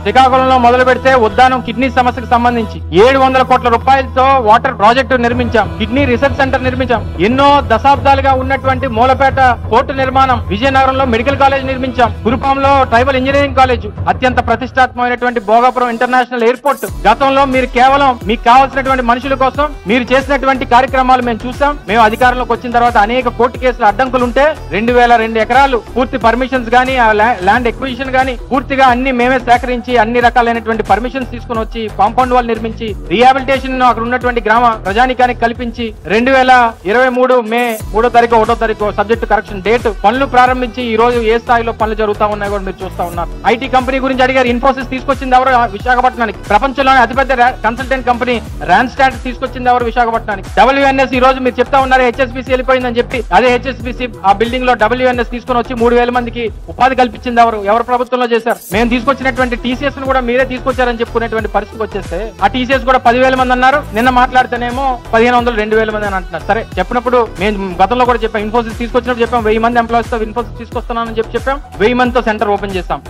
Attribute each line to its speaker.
Speaker 1: శ్రీకాకుళంలో మొదలు పెడితే ఉద్దానం కిడ్నీ సమస్యకు సంబంధించి 700 కోట్ల రూపాయలతో వాటర్ ప్రాజెక్టు నిర్మించాం, కిడ్నీ రీసెర్చ్ సెంటర్ నిర్మించాం, ఎన్నో దశాబ్దాలుగా ఉన్నటువంటి మూలపేట పోర్టు నిర్మాణం, విజయనగరంలో మెడికల్ కాలేజ్ నిర్మించాం, కురుపాంలో ట్రైబల్ ఇంజనీరింగ్ కాలేజ్, అత్యంత ప్రతిష్టాత్మకమైనటువంటి భోగాపురం ఇంటర్నేషనల్ ఎయిర్పోర్ట్. గతంలో మీరు కేవలం మీకు కావాల్సినటువంటి మనుషుల కోసం మీరు చేసినటువంటి కార్యక్రమాలు మేము చూసాం. మేము అధికారంలోకి వచ్చిన తర్వాత అనేక కోర్టు కేసులు అడ్డంకులు ఉంటే 2002 ఎకరాలు పూర్తి పర్మిషన్స్ గానీ ల్యాండ్ ఎక్విజిషన్ గానీ పూర్తిగా అన్ని మేమే సేకరించి అన్ని రకాలైనటువంటి పర్మిషన్స్ తీసుకుని వచ్చి కాంపౌండ్ వాల్ నిర్మించి రీహాబిలిటేషన్ అక్కడ ఉన్నటువంటి గ్రామ ప్రజానికానికి కల్పించి 2023 మే 3వ తారీఖు 1వ తారీఖు సబ్జెక్టు కరెక్షన్ డేట్ పనులు ప్రారంభించి ఈ రోజు ఏ స్థాయిలో పనులు జరుగుతా ఉన్నాయో కూడా మీరు చూస్తా ఉన్నారు. ఐటీ కంపెనీ గురించి అడిగారు. ఇన్ఫోసిస్ తీసుకొచ్చింది ఎవరు? విశాఖపట్నానికి. ప్రపంచంలోనే అతిపెద్ద కన్సల్టెంట్ కంపెనీ రాన్స్టాడ్ తీసుకొచ్చింది ఎవరు? విశాఖపట్నానికి. WNS ఈ రోజు మీరు చెప్తా ఉన్నారు HSBC వెళ్ళిపోయిందని చెప్పి, అదే HSBC ఆ బిల్డింగ్ లో WNS తీసుకుని వచ్చి 3000 మందికి ఉపాధి కల్పించింది ఎవరు? ఎవరు ప్రభుత్వంలో చేశారు? మేము తీసుకొచ్చినటువంటి TCS ను కూడా మీరే తీసుకొచ్చారని చెప్పుకునేటువంటి పరిస్థితి వచ్చేస్తే ఆ TCS కూడా 10,000 మంది అన్నారు, నిన్న మాట్లాడితేనేమో 1500 2000 మంది అని అంటున్నారు. సరే చెప్పినప్పుడు మేము గతంలో కూడా చెప్పాం, ఇన్ఫోసిస్ తీసుకొచ్చినప్పుడు చెప్పాం 1000 మంది ఎంప్లాయీస్ తో ఇన్ఫోసిస్ తీసుకొస్తున్నానని చెప్పాం, 1000 మందితో సెంటర్ ఓపెన్ చేస్తాం.